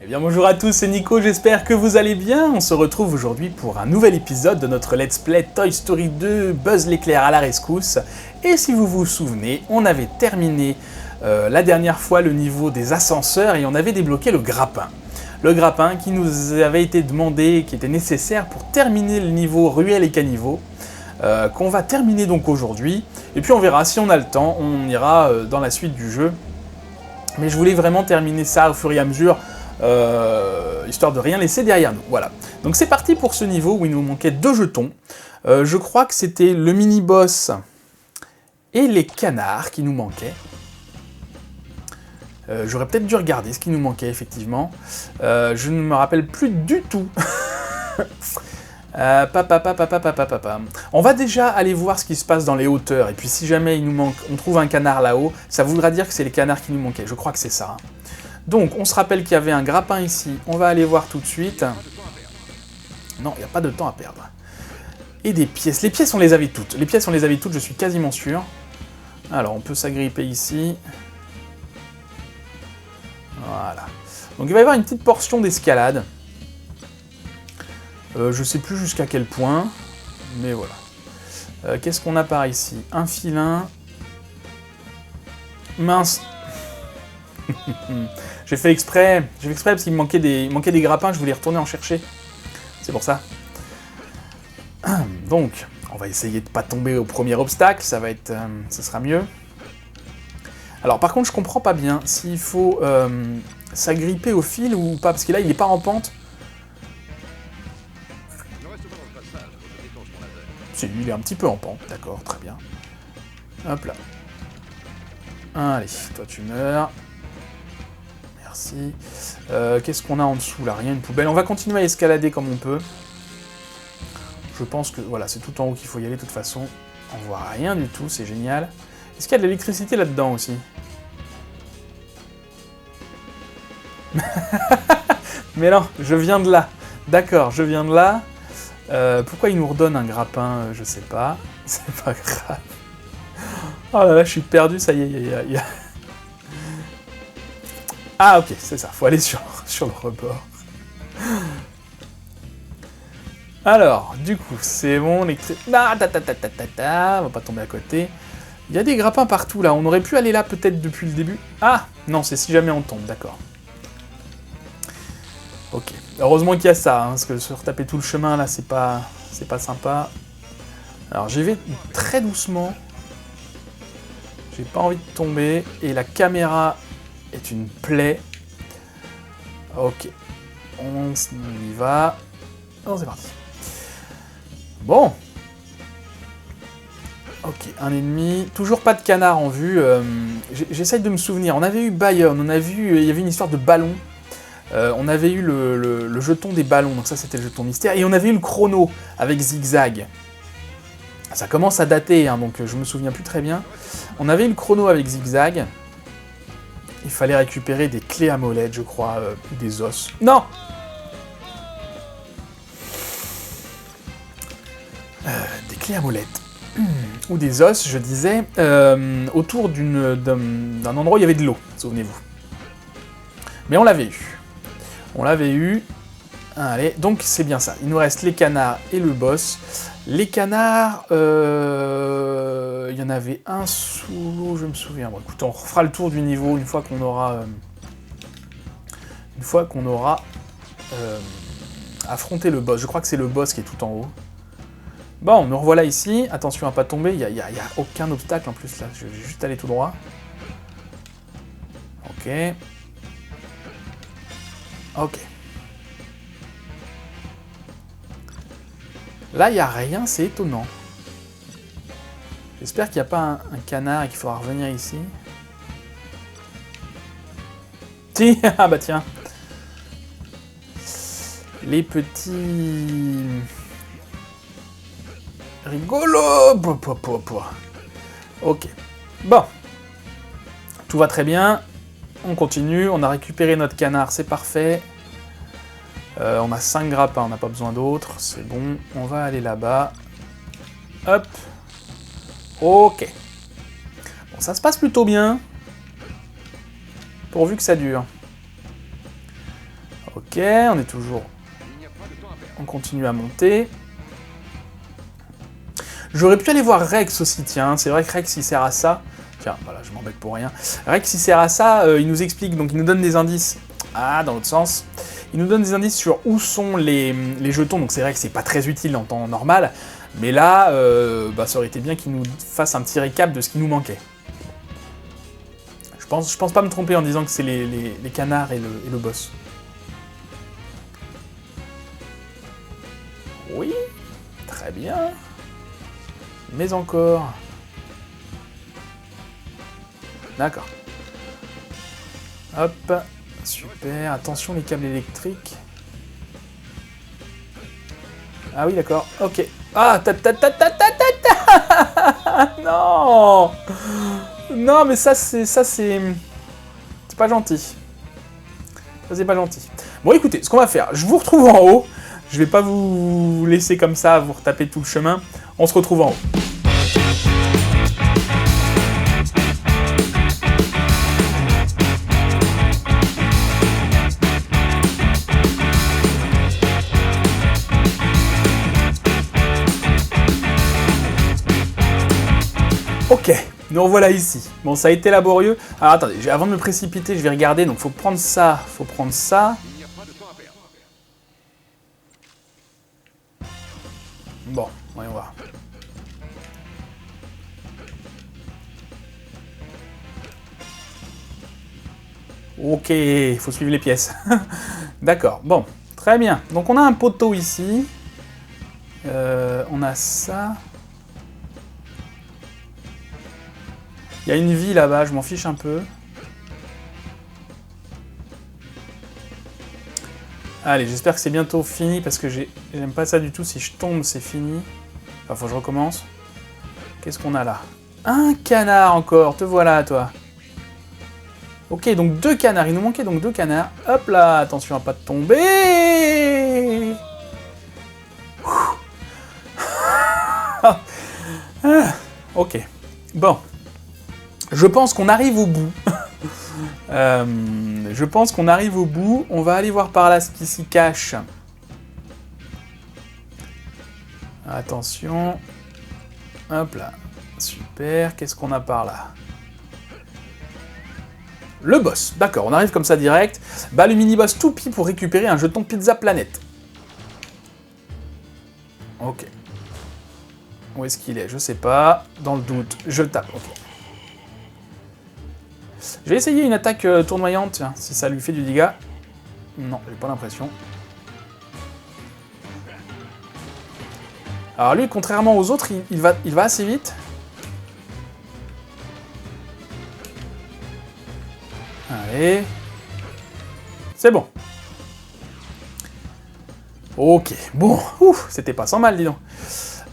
Eh bien bonjour à tous, c'est Nico, j'espère que vous allez bien. On se retrouve aujourd'hui pour un nouvel épisode de notre Let's Play Toy Story 2 Buzz l'éclair à la rescousse. Et si vous vous souvenez, on avait terminé la dernière fois le niveau des ascenseurs et on avait débloqué le grappin. Le grappin qui nous avait été demandé, qui était nécessaire pour terminer le niveau ruelle et caniveau, qu'on va terminer donc aujourd'hui. Et puis on verra, si on a le temps, on ira dans la suite du jeu. Mais je voulais vraiment terminer ça au fur et à mesure, histoire de rien laisser derrière nous. Voilà. Donc c'est parti pour ce niveau où il nous manquait 2 jetons. Je crois que c'était le mini-boss et les canards qui nous manquaient. J'aurais peut-être dû regarder ce qui nous manquait, effectivement. Je ne me rappelle plus du tout. On va déjà aller voir ce qui se passe dans les hauteurs. Et puis si jamais il nous manque, on trouve un canard là-haut, ça voudra dire que c'est les canards qui nous manquaient. Je crois que c'est ça. Donc, on se rappelle qu'il y avait un grappin ici. On va aller voir tout de suite. Non, il n'y a pas de temps à perdre. Et des pièces. Les pièces, on les avait toutes. Les pièces, on les avait toutes, je suis quasiment sûr. Alors, on peut s'agripper ici. Voilà. Donc, il va y avoir une petite portion d'escalade. Je sais plus jusqu'à quel point. Mais voilà. Qu'est-ce qu'on a par ici? Un filin. Mince. J'ai fait exprès parce qu'il me manquait des grappins, je voulais retourner en chercher. C'est pour ça. Donc, on va essayer de ne pas tomber au premier obstacle, ça sera mieux. Alors par contre, je comprends pas bien s'il faut s'agripper au fil ou pas, parce que là, il n'est pas en pente. Si, il est un petit peu en pente, d'accord, très bien. Hop là. Allez, toi tu meurs. Merci. Qu'est-ce qu'on a en dessous là? Rien, une poubelle. On va continuer à escalader comme on peut. Je pense que voilà, c'est tout en haut qu'il faut y aller de toute façon. On voit rien du tout, c'est génial. Est-ce qu'il y a de l'électricité là-dedans aussi? Mais non, je viens de là. D'accord, je viens de là. Pourquoi il nous redonne un grappin? Je sais pas. C'est pas grave. Oh là là, je suis perdu, ça y est. Ah ok, c'est ça, faut aller sur le rebord. Alors, du coup, c'est bon, on va pas tomber à côté. Il y a des grappins partout là, on aurait pu aller là peut-être depuis le début. Ah non, c'est si jamais on tombe, d'accord. Ok, heureusement qu'il y a ça, hein, parce que se retaper tout le chemin là, c'est pas sympa. Alors j'y vais très doucement. J'ai pas envie de tomber, et la caméra est une plaie. Ok, on y va. Oh, c'est parti. Bon. Ok, un ennemi. Toujours pas de canard en vue. J'essaye de me souvenir. On avait eu Bayonne, il y avait une histoire de ballon. On avait eu le jeton des ballons, donc ça c'était le jeton mystère. Et on avait eu le chrono avec Zigzag. Ça commence à dater, hein, donc je me souviens plus très bien. On avait eu le chrono avec Zigzag. Il fallait récupérer des clés à molette, je crois, des os. Non! Des clés à molette. Ou des os, je disais, autour d'un endroit où il y avait de l'eau, souvenez-vous. Mais on l'avait eu. On l'avait eu. Allez, donc c'est bien ça. Il nous reste les canards et le boss. Les canards, il y en avait un sous l'eau, je me souviens. Bon, écoute, on refera le tour du niveau une fois qu'on aura, affronté le boss. Je crois que c'est le boss qui est tout en haut. Bon, me revoilà ici. Attention à pas tomber. Il y a aucun obstacle en plus là. Je vais juste aller tout droit. Ok. Ok. Là, il n'y a rien, c'est étonnant. J'espère qu'il n'y a pas un canard et qu'il faudra revenir ici. Si, ah bah tiens. Les petits... Rigolo. Ok. Bon. Tout va très bien. On continue. On a récupéré notre canard, c'est parfait. On a 5 grappins, on n'a pas besoin d'autres. C'est bon. On va aller là-bas. Hop. Ok. Bon, ça se passe plutôt bien. Pourvu que ça dure. Ok, on est toujours... On continue à monter. J'aurais pu aller voir Rex aussi, tiens. C'est vrai que Rex, il sert à ça. Tiens, voilà, je m'embête pour rien. Rex, il sert à ça, il nous explique, donc il nous donne des indices. Ah, dans l'autre sens. Il nous donne des indices sur où sont les jetons, donc c'est vrai que c'est pas très utile en temps normal. Mais là, ça aurait été bien qu'il nous fasse un petit récap de ce qui nous manquait. Je pense pas me tromper en disant que c'est les canards et le boss. Oui, très bien. Mais encore. D'accord. Hop, super. Attention les câbles électriques. Ah oui, d'accord. Ok. Ah, non. Non, mais ça c'est pas gentil. Ça c'est pas gentil. Bon, écoutez, ce qu'on va faire, je vous retrouve en haut. Je vais pas vous laisser comme ça, vous retaper tout le chemin. On se retrouve en haut. Ok, nous revoilà ici. Bon, ça a été laborieux. Alors attendez, avant de me précipiter, je vais regarder. Donc faut prendre ça, faut prendre ça. Bon, voyons voir. Ok, il faut suivre les pièces. D'accord, bon, très bien. Donc on a un poteau ici. On a ça. Il y a une vie là-bas, je m'en fiche un peu. Allez, j'espère que c'est bientôt fini parce que j'aime pas ça du tout. Si je tombe, c'est fini. Enfin, faut que je recommence. Qu'est-ce qu'on a là? Un canard encore, te voilà toi. Ok, donc 2 canards. Il nous manquait donc 2 canards. Hop là, attention à pas tomber. Ok, bon. Je pense qu'on arrive au bout. Je pense qu'on arrive au bout. On va aller voir par là ce qui s'y cache. Attention. Hop là. Super. Qu'est-ce qu'on a par là? Le boss. D'accord, on arrive comme ça direct. Bah, le mini-boss toupie pour récupérer un jeton Pizza Planet. Ok. Où est-ce qu'il est? Je sais pas. Dans le doute, je le tape. Ok. Je vais essayer une attaque tournoyante, tiens, si ça lui fait du dégât. Non, j'ai pas l'impression. Alors lui, contrairement aux autres, il va assez vite. Allez. C'est bon. Ok, bon, ouf, c'était pas sans mal, dis donc.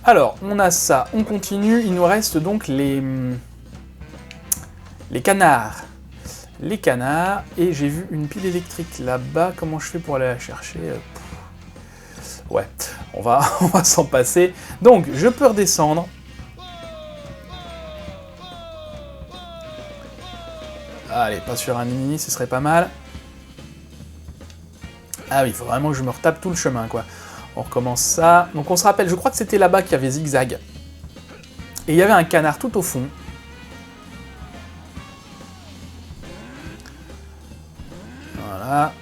Alors, on a ça, on continue, il nous reste donc les canards. Les canards, et j'ai vu une pile électrique là-bas, comment je fais pour aller la chercher? Ouais, on va s'en passer. Donc, je peux redescendre. Allez, pas sur un mini, ce serait pas mal. Ah oui, il faut vraiment que je me retape tout le chemin, quoi. On recommence ça. Donc on se rappelle, je crois que c'était là-bas qu'il y avait zigzag. Et il y avait un canard tout au fond. Voilà.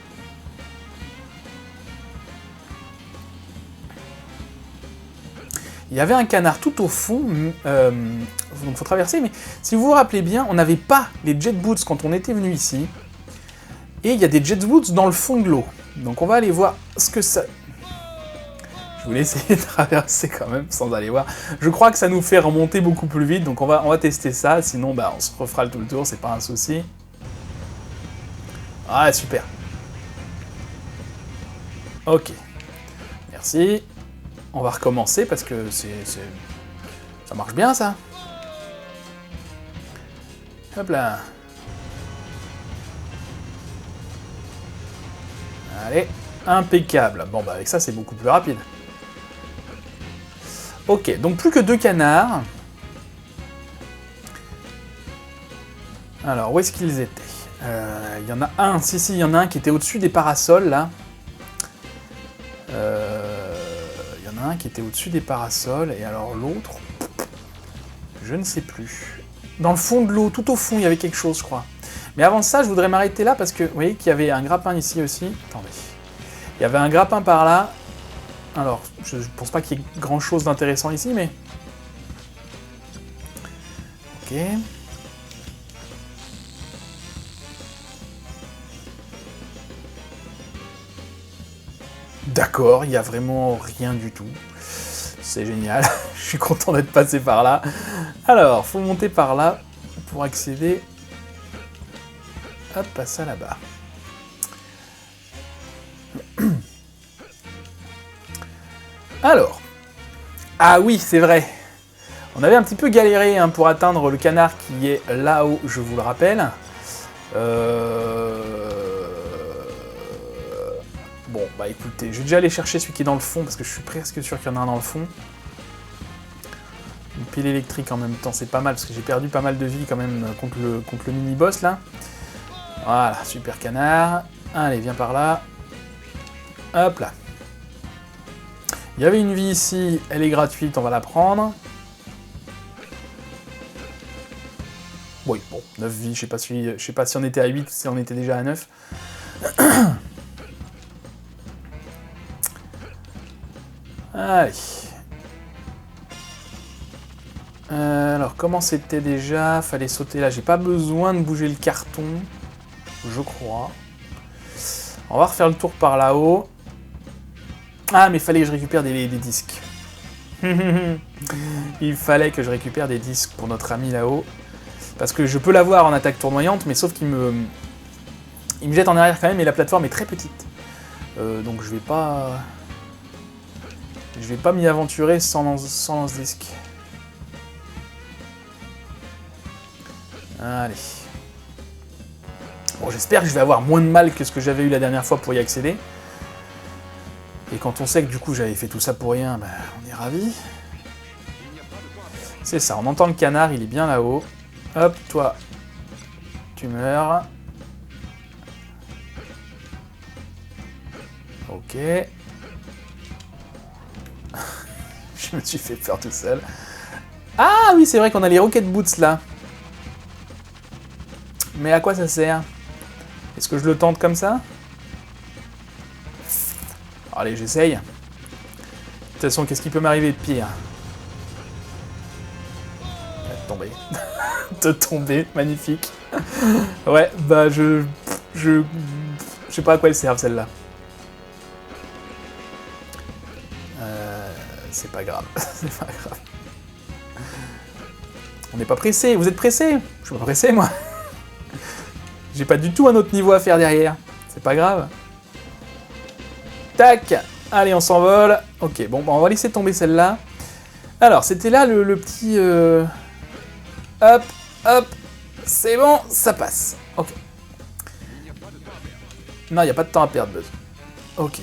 Il y avait un canard tout au fond, donc faut traverser, mais si vous vous rappelez bien, on n'avait pas les jet boots quand on était venu ici. Et il y a des jet boots dans le fond de l'eau. Donc on va aller voir ce que ça... Je voulais essayer de traverser quand même sans aller voir. Je crois que ça nous fait remonter beaucoup plus vite, donc on va tester ça, sinon bah, on se refera tout le tour, c'est pas un souci. Ah super. Ok. Merci. On va recommencer parce que ça marche bien ça. Hop là. Allez, impeccable. Bon bah avec ça c'est beaucoup plus rapide. Ok, donc plus que 2 canards. Alors, où est-ce qu'ils étaient? Il y en a un, si, il y en a un qui était au-dessus des parasols, là. Il y en a un qui était au-dessus des parasols, et alors l'autre... Je ne sais plus. Dans le fond de l'eau, tout au fond, il y avait quelque chose, je crois. Mais avant ça, je voudrais m'arrêter là, parce que, vous voyez qu'il y avait un grappin ici aussi. Attendez. Il y avait un grappin par là. Alors, je pense pas qu'il y ait grand-chose d'intéressant ici, mais... Ok... D'accord, il n'y a vraiment rien du tout. C'est génial, je suis content d'être passé par là. Alors, faut monter par là pour accéder... Hop, à ça là-bas. Alors... Ah oui, c'est vrai. On avait un petit peu galéré hein, pour atteindre le canard qui est là-haut, je vous le rappelle. Bon, bah écoutez, je vais déjà aller chercher celui qui est dans le fond, parce que je suis presque sûr qu'il y en a un dans le fond. Une pile électrique en même temps, c'est pas mal, parce que j'ai perdu pas mal de vie quand même contre le mini-boss, là. Voilà, super canard. Allez, viens par là. Hop là. Il y avait une vie ici, elle est gratuite, on va la prendre. Oui, bon, 9 vies, je sais pas si on était à 8 ou si on était déjà à 9. Allez. Alors, comment c'était déjà? Fallait sauter là. J'ai pas besoin de bouger le carton, je crois. On va refaire le tour par là-haut. Ah, mais il fallait que je récupère des disques. Il fallait que je récupère des disques pour notre ami là-haut. Parce que je peux l'avoir en attaque tournoyante, mais sauf qu'il me jette en arrière quand même, et la plateforme est très petite. Donc je vais pas m'y aventurer sans lance-disque. Allez. Bon, j'espère que je vais avoir moins de mal que ce que j'avais eu la dernière fois pour y accéder. Et quand on sait que du coup j'avais fait tout ça pour rien, bah, on est ravis. C'est ça, on entend le canard, il est bien là-haut. Hop, toi, tu meurs. Ok. Je me suis fait peur tout seul. Ah oui, c'est vrai qu'on a les Rocket Boots là. Mais à quoi ça sert? Est-ce que je le tente comme ça? Allez, j'essaye. De toute façon, qu'est-ce qui peut m'arriver de pire? Tomber. De tomber, magnifique. Ouais, bah je sais pas à quoi elle sert celle-là. C'est pas grave, c'est pas grave. On n'est pas pressé, vous êtes pressé? Je suis pas pressé moi. J'ai pas du tout un autre niveau à faire derrière. C'est pas grave. Tac. Allez, on s'envole. Ok, bon, bah, on va laisser tomber celle-là. Alors, c'était là le petit... Hop, hop. C'est bon, ça passe. Ok. Non, il n'y a pas de temps à perdre, Buzz. Ok.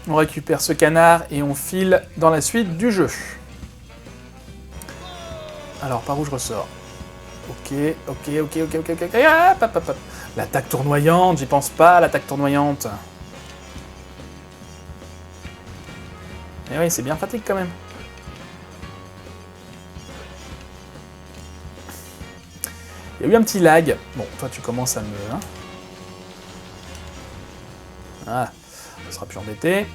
On récupère ce canard et on file dans la suite du jeu. Alors, par où je ressors? Ok. Hop, hop, hop. L'attaque tournoyante, j'y pense pas, l'attaque tournoyante. Eh oui, c'est bien pratique quand même. Il y a eu un petit lag. Bon, toi tu commences à me... Hein, voilà, ça sera plus embêté.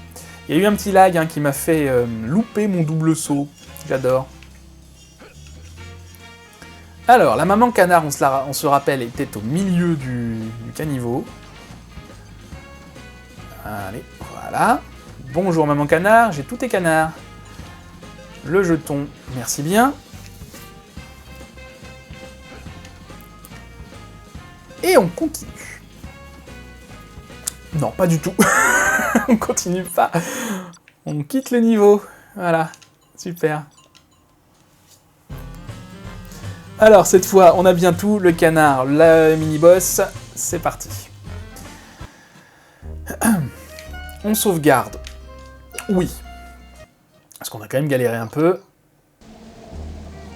Il y a eu un petit lag hein, qui m'a fait louper mon double saut. J'adore. Alors, la maman canard, on se rappelle, était au milieu du caniveau. Allez, voilà. Bonjour maman canard, j'ai tous tes canards. Le jeton, merci bien. Et on continue. Non, pas du tout. On continue pas. On quitte le niveau. Voilà, super. Alors, cette fois, on a bien tout. Le canard, le mini-boss. C'est parti. On sauvegarde. Oui. Parce qu'on a quand même galéré un peu.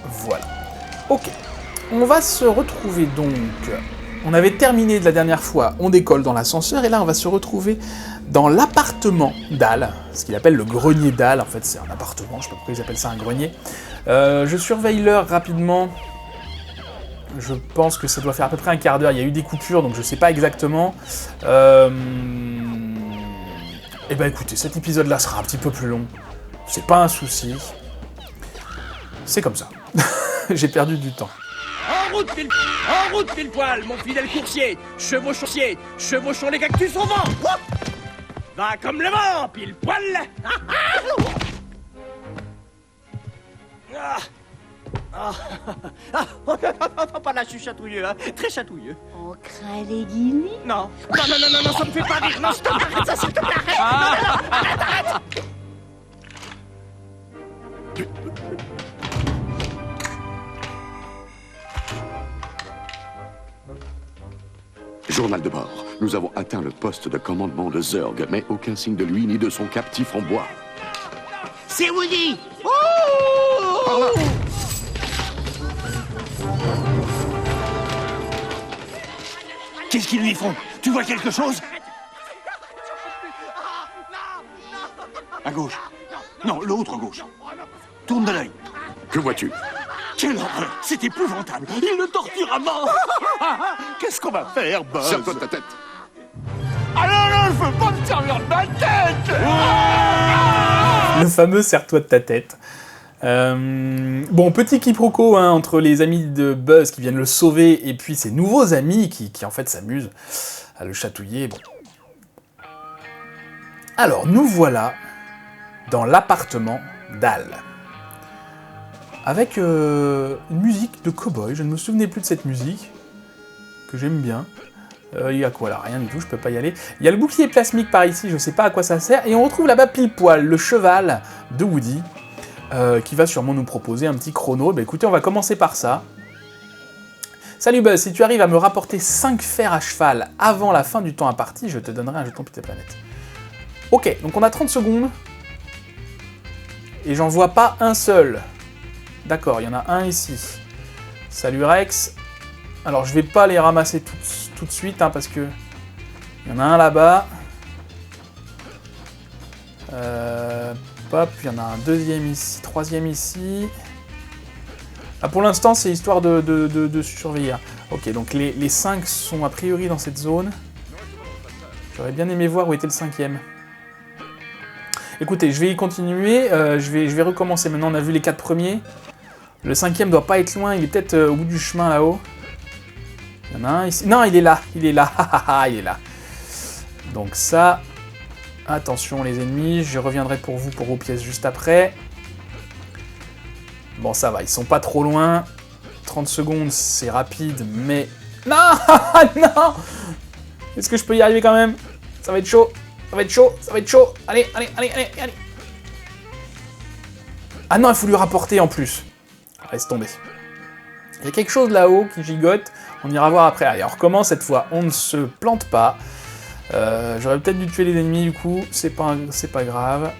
Voilà. Ok. on va se retrouver donc... On avait terminé de la dernière fois, on décolle dans l'ascenseur, et là on va se retrouver dans l'appartement d'Al, ce qu'il appelle le grenier d'Al. En fait c'est un appartement, je sais pas pourquoi ils appellent ça un grenier. Je surveille l'heure rapidement. Je pense que ça doit faire à peu près un quart d'heure, il y a eu des coupures, donc je sais pas exactement. Et ben écoutez, cet épisode-là sera un petit peu plus long. C'est pas un souci. C'est comme ça. J'ai perdu du temps. En route, pile poil, mon fidèle coursier. Chevauchons les cactus au vent. Woup, va comme le vent, pile poil. Pas là, je suis chatouilleux, hein. Très chatouilleux. On craint les guillis. Non, ça me fait pas rire. Non, stop, arrête ça, s'il te plaît, arrête. Non, arrête. Journal de bord. Nous avons atteint le poste de commandement de Zurg, mais aucun signe de lui ni de son captif en bois. C'est Woody. Par là. Qu'est-ce qu'ils lui font? Tu vois quelque chose? À gauche. Non, l'autre gauche. Tourne de l'œil. Que vois-tu? Quelle horreur! C'est épouvantable! Il le torture à mort! Qu'est-ce qu'on va faire, Buzz? Serre-toi de ta tête. Ah non, je veux pas me servir de ma tête! Le fameux serre-toi de ta tête. Bon, petit quiproquo hein, entre les amis de Buzz qui viennent le sauver et puis ses nouveaux amis qui en fait s'amusent à le chatouiller. Bon. Alors, nous voilà dans l'appartement d'Al. Avec une musique de cow-boy, je ne me souvenais plus de cette musique, que j'aime bien. Il y a quoi là? Rien du tout, je peux pas y aller. Il y a le bouclier plasmique par ici, je sais pas à quoi ça sert, et on retrouve là-bas pile poil le cheval de Woody, qui va sûrement nous proposer un petit chrono. Bah écoutez, on va commencer par ça. Salut Buzz, si tu arrives à me rapporter 5 fers à cheval avant la fin du temps imparti, je te donnerai un jeton Pizza Planet. Ok, donc on a 30 secondes, et j'en vois pas un seul. D'accord, il y en a un ici. Salut Rex. Alors je vais pas les ramasser tout de suite, hein, parce que il y en a un là-bas. Hop, il y en a un deuxième ici, troisième ici. Ah, pour l'instant, c'est histoire de surveiller. Ok, donc les 5 sont a priori dans cette zone. J'aurais bien aimé voir où était le 5e. Écoutez, je vais y continuer. Je vais recommencer maintenant. On a vu les 4 premiers. Le 5e doit pas être loin, il est peut-être au bout du chemin là-haut. Il y en a un ici. Non, il est là, il est là, il est là. Donc ça, attention les ennemis, je reviendrai pour vous pour vos pièces juste après. Bon, ça va, ils sont pas trop loin. 30 secondes, c'est rapide, mais... Non, non. Est-ce que je peux y arriver quand même? Ça va être chaud, ça va être chaud, ça va être chaud. Allez. Ah non, il faut lui rapporter en plus. Laisse tomber. Il y a quelque chose là-haut qui gigote, on ira voir après. Allez, on recommence cette fois, on ne se plante pas. J'aurais peut-être dû tuer les ennemis du coup, c'est pas grave.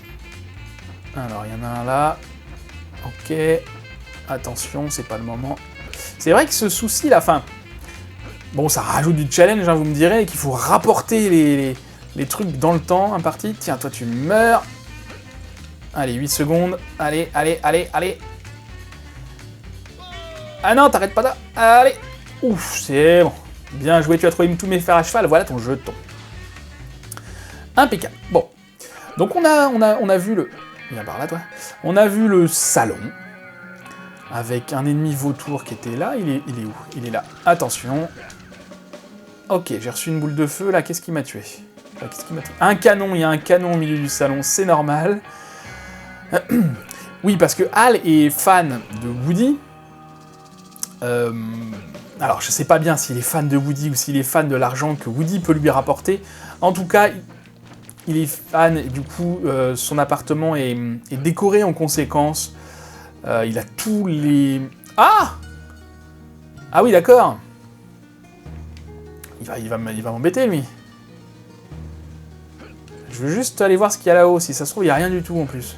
Alors, il y en a un là. Ok. Attention, c'est pas le moment. C'est vrai que ce souci, la fin... Bon, ça rajoute du challenge, hein, vous me direz, qu'il faut rapporter les trucs dans le temps imparti. Tiens, toi tu meurs. Allez, 8 secondes. Allez. Ah non, t'arrêtes pas là. Allez. Ouf, c'est bon. Bien joué, tu as trouvé tous mes fers à cheval. Voilà ton jeton. Impeccable. Bon. Donc on a vu le... Viens par là, toi. On a vu le salon. Avec un ennemi vautour qui était là. Il est où? Il est là. Attention. Ok, j'ai reçu une boule de feu. Là, qu'est-ce qui m'a tué? Un canon. Il y a un canon au milieu du salon. C'est normal. Oui, parce que Al est fan de Woody. Alors, je sais pas bien s'il est fan de Woody ou s'il est fan de l'argent que Woody peut lui rapporter. En tout cas, il est fan, et du coup, son appartement est décoré en conséquence. Il a tous les... Ah! Ah oui, d'accord. Il va m'embêter, lui. Je veux juste aller voir ce qu'il y a là-haut. Si ça se trouve, il n'y a rien du tout, en plus.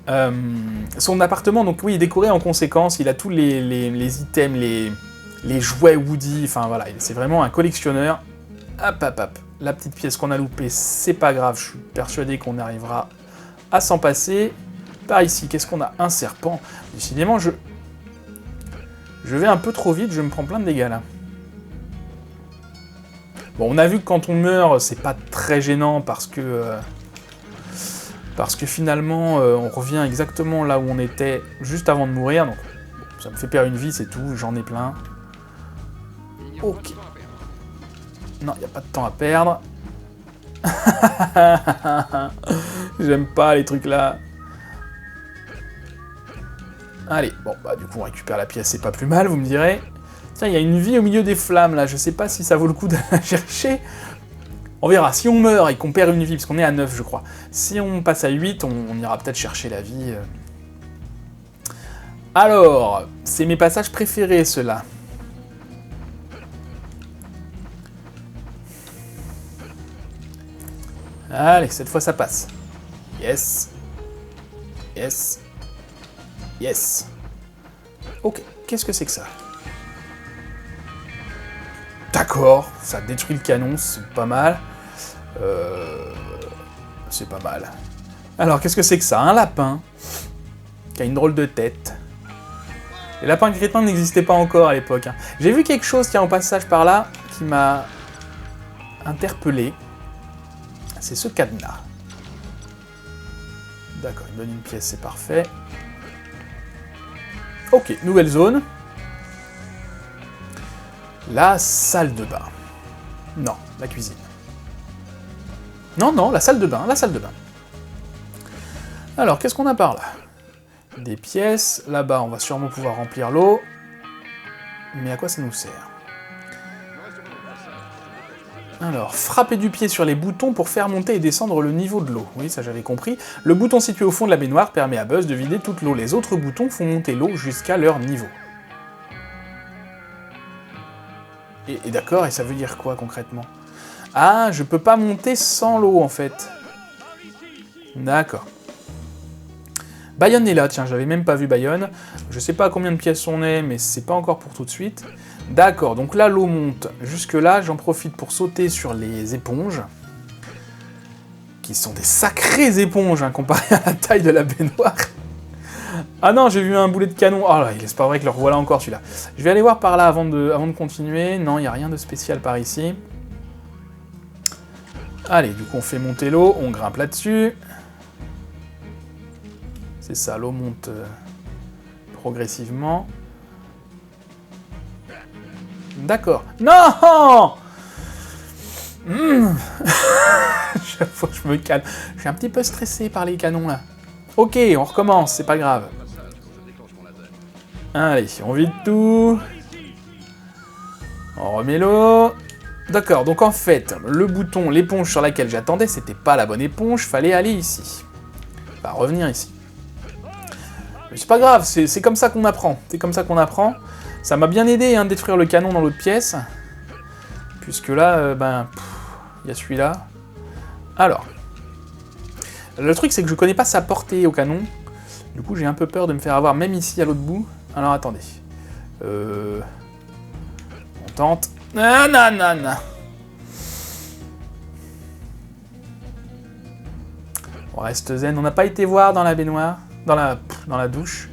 Son appartement, donc oui, est décoré en conséquence. Il a tous les items, les jouets Woody. Enfin voilà, c'est vraiment un collectionneur. Hop, hop, hop. La petite pièce qu'on a loupée, c'est pas grave. Je suis persuadé qu'on arrivera à s'en passer. Par ici, qu'est-ce qu'on a? Un serpent. Décidément, je vais un peu trop vite. Je me prends plein de dégâts là. Bon, on a vu que quand on meurt, c'est pas très gênant parce que finalement, on revient exactement là où on était juste avant de mourir. Donc, bon, ça me fait perdre une vie, c'est tout. J'en ai plein. Ok. Non, il n'y a pas de temps à perdre. J'aime pas les trucs là. Allez, bon, bah du coup, on récupère la pièce, c'est pas plus mal, vous me direz. Tiens, il y a une vie au milieu des flammes là. Je sais pas si ça vaut le coup d'aller la chercher. On verra, si on meurt et qu'on perd une vie, parce qu'on est à 9 je crois, si on passe à 8, on ira peut-être chercher la vie. Alors, c'est mes passages préférés ceux-là. Allez, cette fois ça passe. Yes. Yes. Yes. Ok, qu'est-ce que c'est que ça? D'accord, ça détruit le canon, c'est pas mal. C'est pas mal. Alors, qu'est-ce que c'est que ça? Un lapin qui a une drôle de tête. Les lapins crétins n'existaient pas encore à l'époque. Hein. J'ai vu quelque chose qui est en passage par là qui m'a interpellé. C'est ce cadenas. D'accord, il me donne une pièce, c'est parfait. Ok, nouvelle zone. La salle de bain. Non, la cuisine. Non, la salle de bain, Alors, qu'est-ce qu'on a par là? Des pièces. Là-bas, on va sûrement pouvoir remplir l'eau. Mais à quoi ça nous sert? Alors, frapper du pied sur les boutons pour faire monter et descendre le niveau de l'eau. Oui, ça j'avais compris. Le bouton situé au fond de la baignoire permet à Buzz de vider toute l'eau. Les autres boutons font monter l'eau jusqu'à leur niveau. Et d'accord, et ça veut dire quoi concrètement? Ah, je peux pas monter sans l'eau en fait. D'accord. Bayonne est là, tiens, j'avais même pas vu Bayonne. Je sais pas à combien de pièces on est, mais c'est pas encore pour tout de suite. D'accord, donc là l'eau monte jusque là, j'en profite pour sauter sur les éponges. Qui sont des sacrées éponges, hein, comparé à la taille de la baignoire. Ah non, j'ai vu un boulet de canon. Oh là, c'est pas vrai que le revoilà encore celui-là. Je vais aller voir par là avant de continuer. Non, il n'y a rien de spécial par ici. Allez, du coup on fait monter l'eau, on grimpe là-dessus. C'est ça, l'eau monte progressivement. D'accord. Non. Chaque fois que je me calme. Je suis un petit peu stressé par les canons là. Ok, on recommence, c'est pas grave. Allez, on vide tout. On remet l'eau. D'accord, donc en fait, le bouton, l'éponge sur laquelle j'attendais, c'était pas la bonne éponge, fallait aller ici. Enfin, revenir ici. Mais c'est pas grave, c'est comme ça qu'on apprend. C'est comme ça qu'on apprend. Ça m'a bien aidé hein, de détruire le canon dans l'autre pièce. Puisque là, il y a celui-là. Alors. Le truc, c'est que je connais pas sa portée au canon. Du coup, j'ai un peu peur de me faire avoir, même ici, à l'autre bout. Alors, attendez. On tente. Non. On reste zen. On n'a pas été voir dans la baignoire. Dans la douche.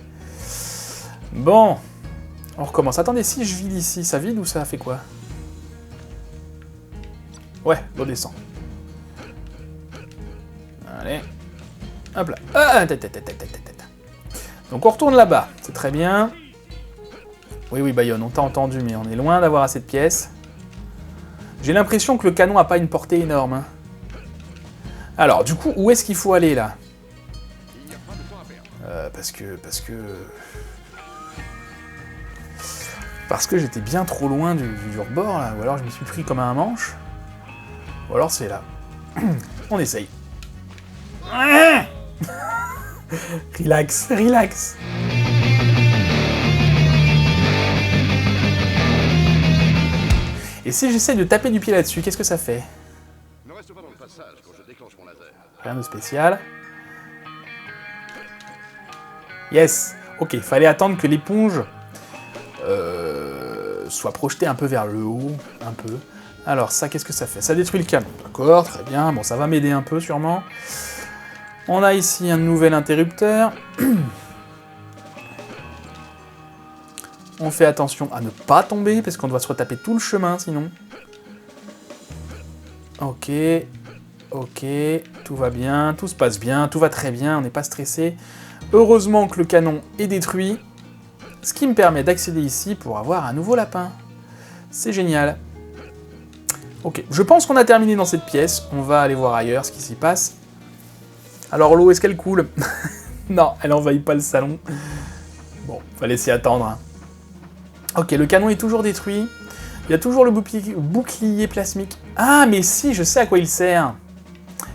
Bon. On recommence. Attendez, si je vide ici, ça vide ou ça fait quoi? Ouais, l'eau descend. Allez. Hop là. Ah, donc on retourne là-bas. C'est très bien. Oui, Bayonne, on t'a entendu, mais on est loin d'avoir assez de pièces. J'ai l'impression que le canon n'a pas une portée énorme. Hein. Alors, du coup, où est-ce qu'il faut aller, là? Parce que j'étais bien trop loin du rebord, là. Ou alors je me suis pris comme un manche. Ou alors c'est là. On essaye. Relax. Et si j'essaie de taper du pied là-dessus, qu'est-ce que ça fait? Ne reste pas dans le passage quand je déclenche mon laser. Rien de spécial. Yes. Ok, il fallait attendre que l'éponge soit projetée un peu vers le haut, un peu. Alors ça, qu'est-ce que ça fait? Ça détruit le canon. D'accord, très bien. Bon, ça va m'aider un peu sûrement. On a ici un nouvel interrupteur. On fait attention à ne pas tomber, parce qu'on doit se retaper tout le chemin sinon. Ok, ok, tout va bien, tout se passe bien, tout va très bien, on n'est pas stressé. Heureusement que le canon est détruit, ce qui me permet d'accéder ici pour avoir un nouveau lapin. C'est génial. Ok, je pense qu'on a terminé dans cette pièce, on va aller voir ailleurs ce qui s'y passe. Alors l'eau, est-ce qu'elle coule? Non, elle envahit pas le salon. Bon, fallait s'y attendre. Hein. Ok, le canon est toujours détruit. Il y a toujours le bouclier plasmique. Ah, mais si, je sais à quoi il sert.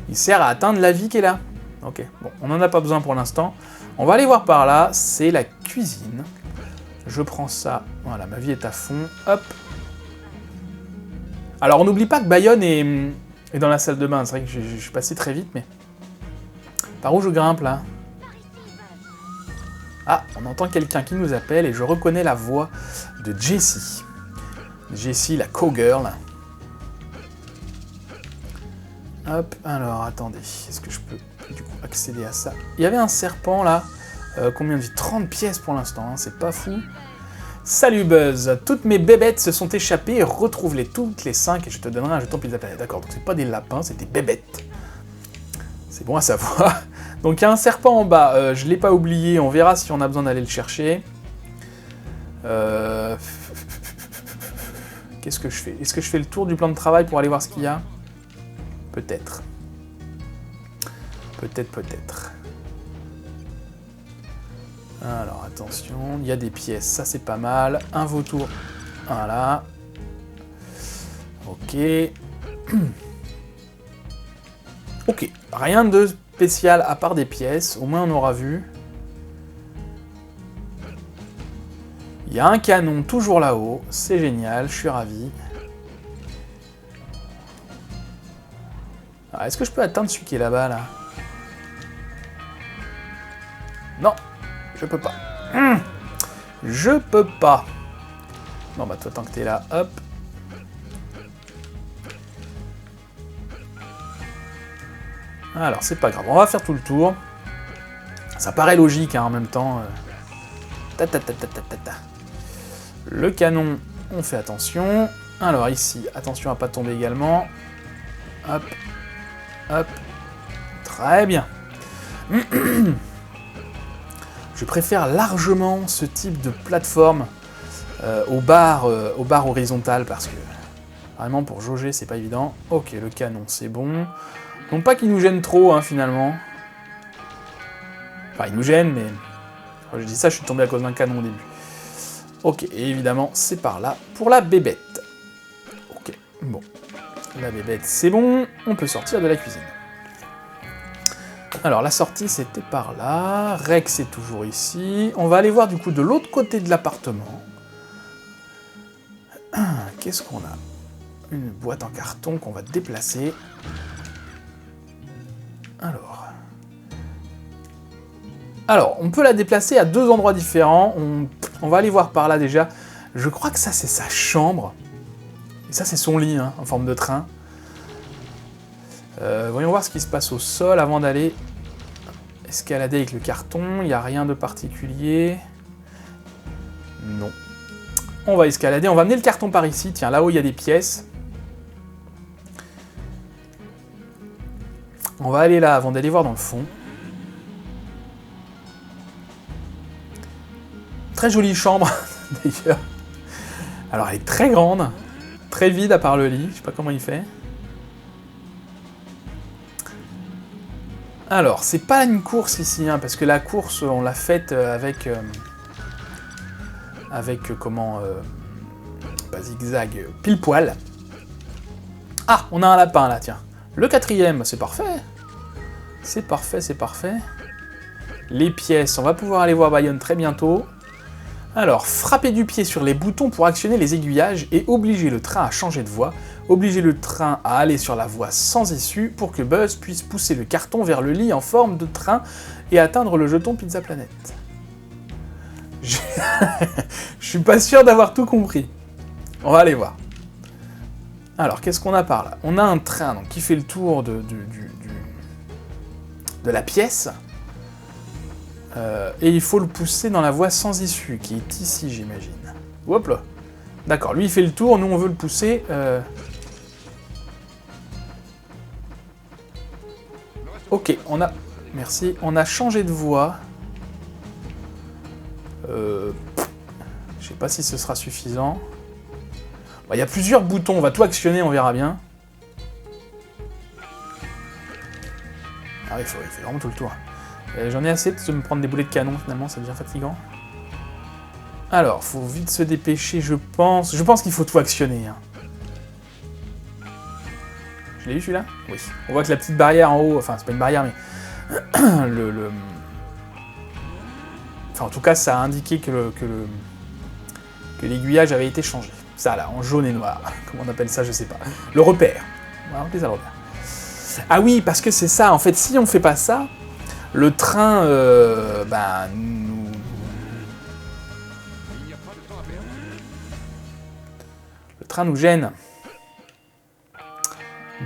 Il sert à atteindre la vie qui est là. Ok, bon, on n'en a pas besoin pour l'instant. On va aller voir par là, c'est la cuisine. Je prends ça, voilà, ma vie est à fond, hop. Alors, on n'oublie pas que Bayonne est dans la salle de bain. C'est vrai que je suis passé très vite, mais... Par où je grimpe, là? Ah, on entend quelqu'un qui nous appelle et je reconnais la voix de Jessie. Jessie, la cowgirl. Hop, alors, attendez. Est-ce que je peux, du coup, accéder à ça? Il y avait un serpent, là. Combien de vie? 30 pièces pour l'instant, hein, c'est pas fou. Salut Buzz, toutes mes bébêtes se sont échappées, retrouve-les toutes les 5 et je te donnerai un jeton Pizza Planet. D'accord, donc c'est pas des lapins, c'est des bébêtes. C'est bon à savoir. Donc il y a un serpent en bas, je l'ai pas oublié, on verra si on a besoin d'aller le chercher. Qu'est-ce que je fais? Est-ce que je fais le tour du plan de travail pour aller voir ce qu'il y a? Peut-être. Peut-être. Alors attention, il y a des pièces, ça c'est pas mal. Un vautour, voilà. Ok. Ok, rien de spécial à part des pièces, au moins on aura vu. Il y a un canon toujours là-haut, c'est génial, je suis ravi. Est-ce que je peux atteindre celui qui est là-bas, là? Non, je peux pas. Je peux pas. Bon bah toi tant que t'es là, hop. Alors c'est pas grave, on va faire tout le tour. Ça paraît logique hein, en même temps. Le canon, on fait attention. Alors ici, attention à pas tomber également. Hop, hop. Très bien. Je préfère largement ce type de plateforme aux barres horizontales parce que vraiment pour jauger c'est pas évident. Ok, le canon c'est bon. Non pas qu'il nous gêne trop hein, finalement. Enfin il nous gêne mais... Quand je dis ça je suis tombé à cause d'un canon au début. Ok, et évidemment c'est par là pour la bébête. Ok, bon. La bébête c'est bon, on peut sortir de la cuisine. Alors la sortie c'était par là, Rex est toujours ici. On va aller voir du coup de l'autre côté de l'appartement. Qu'est-ce qu'on a? Une boîte en carton qu'on va déplacer. Alors, on peut la déplacer à deux endroits différents. On va aller voir par là déjà. Je crois que ça c'est sa chambre. Et ça c'est son lit, hein, en forme de train. Voyons voir ce qui se passe au sol avant d'aller escalader avec le carton. Il n'y a rien de particulier. Non. On va escalader. On va amener le carton par ici. Tiens, là-haut, il y a des pièces. On va aller là avant d'aller voir dans le fond. Très jolie chambre, d'ailleurs. Alors, elle est très grande. Très vide à part le lit. Je sais pas comment il fait. Alors, c'est pas une course ici, hein, parce que la course, on l'a faite avec pas zigzag, pile poil. Ah, on a un lapin là, tiens. Le quatrième, c'est parfait. C'est parfait, c'est parfait. Les pièces, on va pouvoir aller voir Bayonne très bientôt. Alors, frappez du pied sur les boutons pour actionner les aiguillages et obliger le train à changer de voie. Obliger le train à aller sur la voie sans issue pour que Buzz puisse pousser le carton vers le lit en forme de train et atteindre le jeton Pizza Planet. Je suis pas sûr d'avoir tout compris. On va aller voir. Alors, qu'est-ce qu'on a par là? On a un train donc, qui fait le tour de la pièce. Et il faut le pousser dans la voie sans issue, qui est ici, j'imagine. Hop là. D'accord, lui il fait le tour, nous on veut le pousser. Ok, on a... Merci. On a changé de voie. Je sais pas si ce sera suffisant. Il y a plusieurs boutons, on va tout actionner, on verra bien. Ah oui, il fait vraiment tout le tour. J'en ai assez de me prendre des boulets de canon, finalement, ça devient fatigant. Alors, faut vite se dépêcher, je pense. Je pense qu'il faut tout actionner. Hein. Je l'ai eu, celui-là? Oui. On voit que la petite barrière en haut... Enfin, c'est pas une barrière, mais... Enfin, en tout cas, ça a indiqué que l'aiguillage avait été changé. Ça, là, en jaune et noir. Comment on appelle ça, je sais pas. Le repère. On va appeler ça le repère. Ah oui, parce que c'est ça. En fait, si on fait pas ça, le train, le train nous gêne.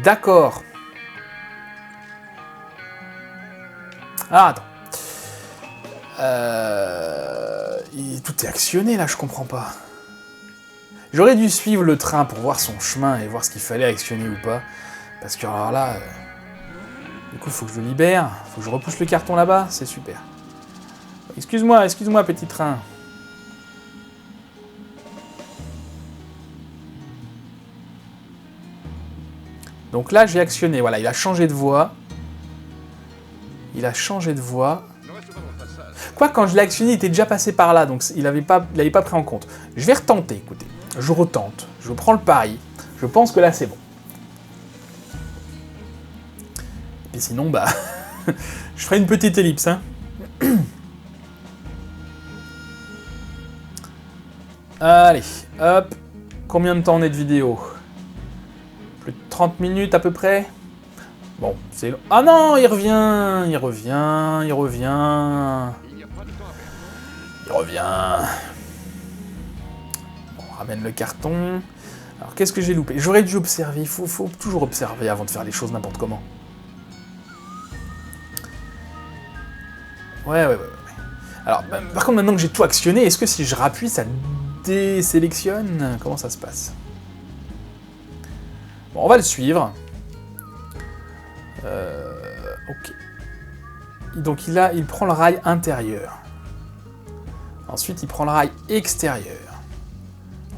D'accord. Ah, attends. Tout est actionné, là, je comprends pas. J'aurais dû suivre le train pour voir son chemin et voir ce qu'il fallait actionner ou pas. Parce que, alors là... du coup, il faut que je le libère. Il faut que je repousse le carton là-bas. C'est super. Excuse-moi, petit train. Donc là, j'ai actionné. Voilà, il a changé de voie. Il a changé de voie. Quoi, quand je l'ai actionné, il était déjà passé par là. Donc il n'avait pas pris en compte. Je vais retenter, écoutez. Je retente. Je prends le pari. Je pense que là, c'est bon. Et sinon, bah... je ferai une petite ellipse, hein. Allez, hop. Combien de temps on est de vidéo? Plus de 30 minutes à peu près. Bon, c'est... Ah non, il revient. Bon, on ramène le carton. Alors, qu'est-ce que j'ai loupé? J'aurais dû observer. Il faut toujours observer avant de faire les choses n'importe comment. Ouais. Alors, par contre, maintenant que j'ai tout actionné, est-ce que si je rappuie, ça désélectionne? Comment ça se passe? Bon, on va le suivre. Ok. Donc il prend le rail intérieur. Ensuite, il prend le rail extérieur.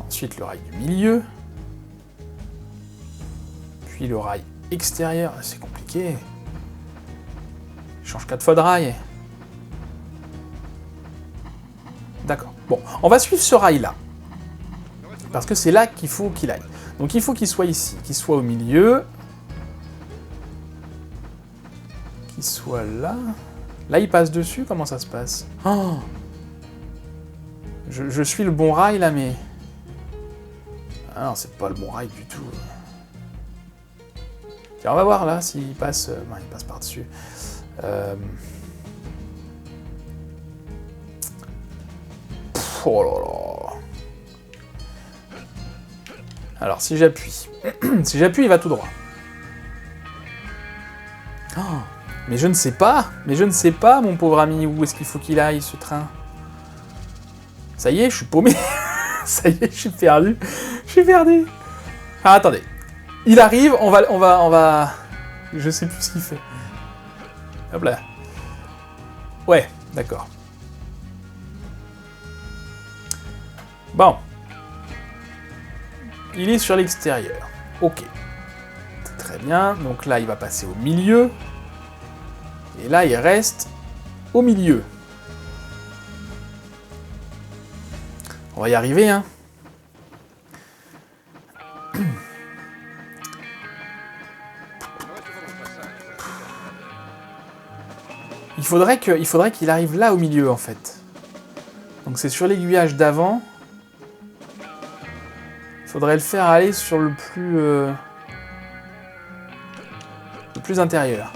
Ensuite, le rail du milieu. Puis le rail extérieur. C'est compliqué. Il change 4 fois de rail. D'accord. Bon, on va suivre ce rail-là. Parce que c'est là qu'il faut qu'il aille. Donc il faut qu'il soit ici, qu'il soit au milieu. Qu'il soit là. Là, il passe dessus, comment ça se passe? Oh, je suis le bon rail, là, mais... Ah non, c'est pas le bon rail du tout. Tiens, on va voir, là, s'il passe... Non, il passe par-dessus. Oh là là. Alors, si j'appuie... si j'appuie, il va tout droit. Oh, mais je ne sais pas, mon pauvre ami, où est-ce qu'il faut qu'il aille, ce train? Ça y est, je suis paumé. Ça y est, je suis perdu. Ah, attendez. Il arrive, on va... Je sais plus ce qu'il fait. Hop là. Ouais, d'accord. Bon. Il est sur l'extérieur. Ok. Très bien. Donc là, il va passer au milieu. Et là, il reste au milieu. On va y arriver, hein. Il faudrait qu'il arrive là au milieu, en fait. Donc c'est sur l'aiguillage d'avant. Il faudrait le faire aller sur le plus intérieur.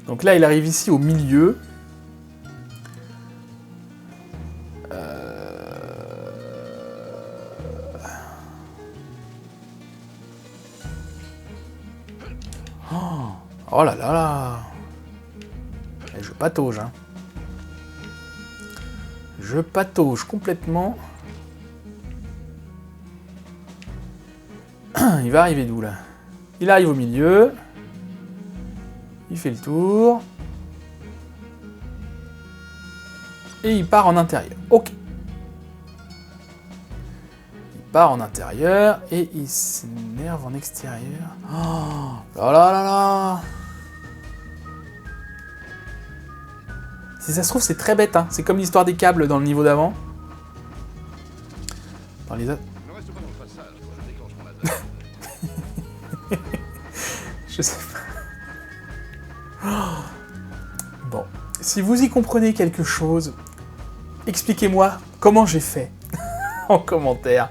Donc là, il arrive ici au milieu. Oh là là là. Et je patauge, hein. Je patauge complètement. Il va arriver d'où, là? Il arrive au milieu. Il fait le tour. Et il part en intérieur. Ok. Il part en intérieur et il s'énerve en extérieur. Oh là là là là. Si ça se trouve, c'est très bête, hein. C'est comme l'histoire des câbles dans le niveau d'avant. Dans les autres. Je sais pas. Bon. Si vous y comprenez quelque chose, expliquez-moi comment j'ai fait en commentaire.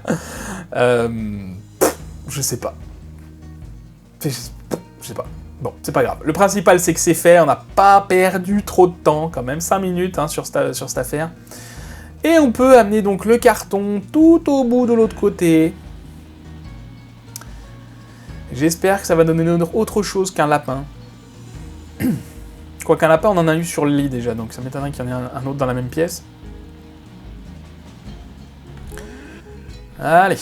Je sais pas. Je sais pas. Bon, c'est pas grave. Le principal, c'est que c'est fait. On n'a pas perdu trop de temps, quand même. 5 minutes hein, sur cette affaire. Et on peut amener donc le carton tout au bout de l'autre côté. J'espère que ça va donner autre chose qu'un lapin. Quoi qu'un lapin, on en a eu sur le lit déjà, donc ça m'étonnerait qu'il y en ait un autre dans la même pièce. Allez.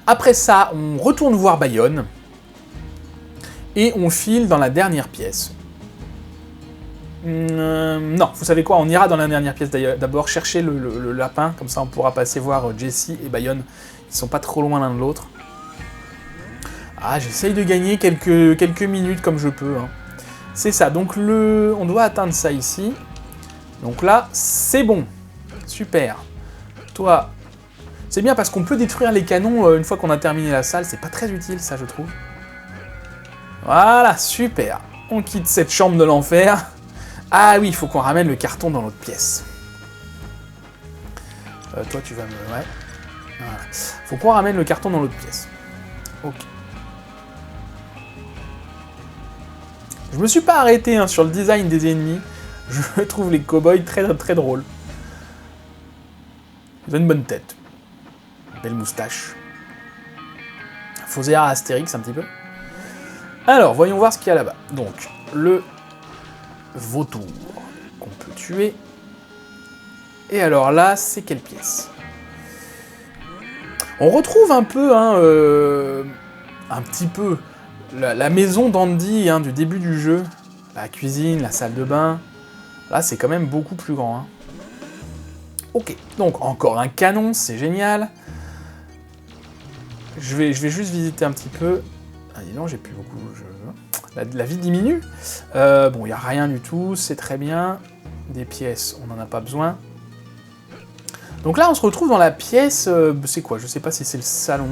Après ça, on retourne voir Bayonne. Et on file dans la dernière pièce. Non, vous savez quoi, on ira dans la dernière pièce d'abord, chercher le lapin, comme ça on pourra passer voir Jessie et Bayonne. Ils sont pas trop loin l'un de l'autre. Ah, j'essaye de gagner quelques minutes comme je peux. Hein. C'est ça, donc on doit atteindre ça ici. Donc là, c'est bon. Super. Toi, c'est bien parce qu'on peut détruire les canons une fois qu'on a terminé la salle. C'est pas très utile ça, je trouve. Voilà, super. On quitte cette chambre de l'enfer. Ah oui, il faut qu'on ramène le carton dans l'autre pièce. Toi, tu vas me... Ouais. Voilà. Faut qu'on ramène le carton dans l'autre pièce. Ok. Je me suis pas arrêté hein, sur le design des ennemis. Je trouve les cow-boys très très drôles. Ils ont une bonne tête. Belle moustache. Faux air à Astérix un petit peu. Alors, voyons voir ce qu'il y a là-bas. Donc, le vautour qu'on peut tuer. Et alors là, c'est quelle pièce? On retrouve un peu, hein, un petit peu, la maison d'Andy hein, du début du jeu. La cuisine, la salle de bain. Là, c'est quand même beaucoup plus grand. Hein. Ok, donc encore un canon, c'est génial. Je vais juste visiter un petit peu. Ah, dis donc, j'ai plus beaucoup... La vie diminue. Bon, il n'y a rien du tout, c'est très bien. Des pièces, on n'en a pas besoin. Donc là, on se retrouve dans la pièce... c'est quoi? Je sais pas si c'est le salon.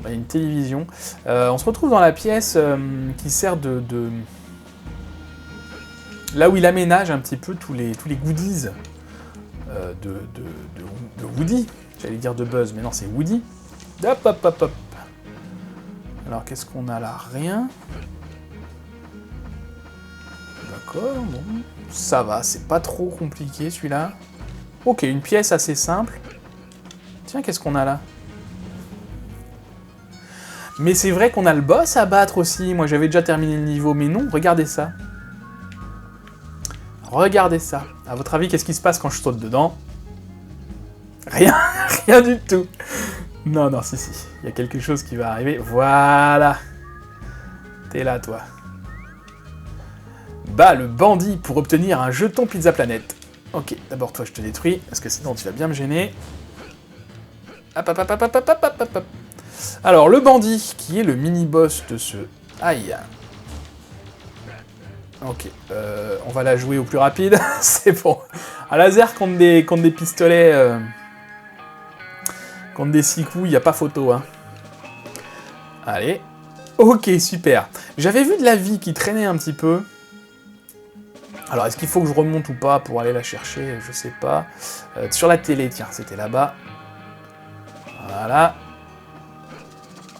Il y a une télévision. On se retrouve dans la pièce qui sert de... Là où il aménage un petit peu tous les goodies de Woody. J'allais dire de Buzz, mais non, c'est Woody. Hop, hop, hop, hop. Alors, qu'est-ce qu'on a là? Rien. D'accord, bon. Ça va, c'est pas trop compliqué, celui-là. Ok, une pièce assez simple. Tiens, qu'est-ce qu'on a là? Mais c'est vrai qu'on a le boss à battre aussi. Moi, j'avais déjà terminé le niveau, mais non, regardez ça. Regardez ça. À votre avis, qu'est-ce qui se passe quand je saute dedans? Rien, rien du tout. Non, non, si, il y a quelque chose qui va arriver. Voilà. T'es là, toi. Bah, le bandit pour obtenir un jeton Pizza Planet. Ok, d'abord, toi, je te détruis, parce que sinon, tu vas bien me gêner. Hop, hop, hop, hop, hop, hop, hop, hop, hop. Alors, le bandit, qui est le mini-boss de ce... Aïe. Ok, on va la jouer au plus rapide. C'est bon. Un laser contre des pistolets... Contre des 6 coups, il n'y a pas photo, hein. Allez. Ok, super. J'avais vu de la vie qui traînait un petit peu. Alors, est-ce qu'il faut que je remonte ou pas pour aller la chercher? Je sais pas. Sur la télé, tiens, c'était là-bas. Voilà.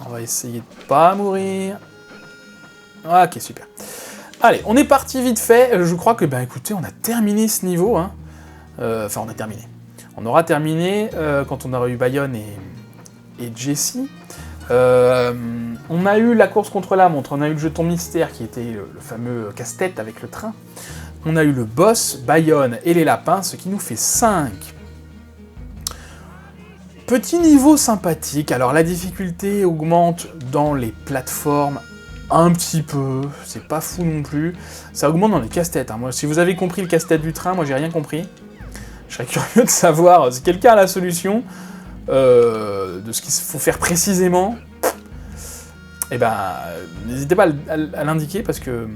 On va essayer de pas mourir. Ok, super. Allez, on est parti vite fait. Je crois que, écoutez, on a terminé ce niveau. Hein. Enfin, on a terminé. On aura terminé quand on aura eu Bayonne et Jessie. On a eu la course contre la montre, on a eu le jeton mystère qui était le fameux casse-tête avec le train. On a eu le boss, Bayonne et les lapins, ce qui nous fait 5. Petit niveau sympathique, alors la difficulté augmente dans les plateformes un petit peu, c'est pas fou non plus. Ça augmente dans les casse-têtes. Hein. Moi, si vous avez compris le casse-tête du train, moi j'ai rien compris. Je serais curieux de savoir si quelqu'un a la solution de ce qu'il faut faire précisément. Eh ben, n'hésitez pas à l'indiquer parce que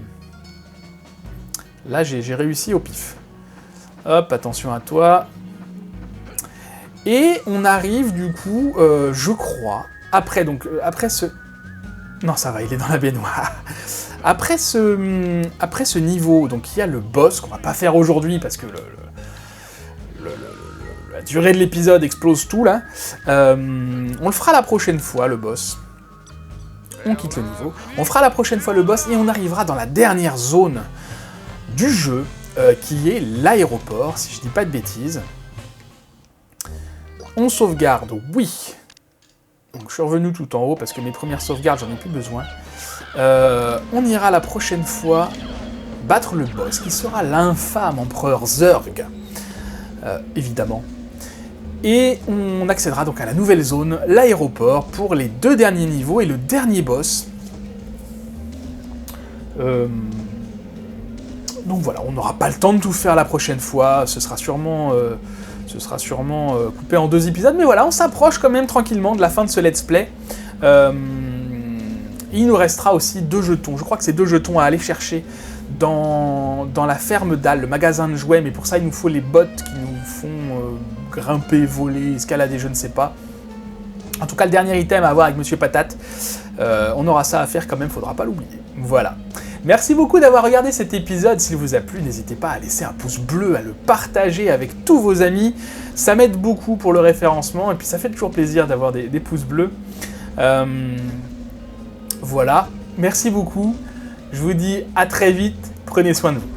là j'ai réussi au pif. Hop, attention à toi. Et on arrive du coup, je crois, après ce... Non, ça va, il est dans la baignoire. Après ce niveau, donc il y a le boss qu'on va pas faire aujourd'hui parce que la durée de l'épisode explose tout là. On le fera la prochaine fois, le boss. On quitte le niveau. On fera la prochaine fois le boss et on arrivera dans la dernière zone du jeu, qui est l'aéroport, si je dis pas de bêtises. On sauvegarde, oui. Donc je suis revenu tout en haut parce que mes premières sauvegardes, j'en ai plus besoin. On ira la prochaine fois battre le boss, qui sera l'infâme empereur Zurg, évidemment. Et on accédera donc à la nouvelle zone, l'aéroport, pour les 2 derniers niveaux et le dernier boss. Donc voilà, on n'aura pas le temps de tout faire la prochaine fois, ce sera sûrement coupé en 2 épisodes, mais voilà, on s'approche quand même tranquillement de la fin de ce let's play. Il nous restera aussi 2 jetons, je crois que c'est 2 jetons à aller chercher dans la ferme d'Al, le magasin de jouets, mais pour ça il nous faut les bottes qui nous font grimper, voler, escalader, je ne sais pas. En tout cas, le dernier item à avoir avec Monsieur Patate, on aura ça à faire quand même, faudra pas l'oublier. Voilà. Merci beaucoup d'avoir regardé cet épisode, s'il vous a plu, n'hésitez pas à laisser un pouce bleu, à le partager avec tous vos amis, ça m'aide beaucoup pour le référencement, et puis ça fait toujours plaisir d'avoir des pouces bleus. Voilà, merci beaucoup, je vous dis à très vite, prenez soin de vous.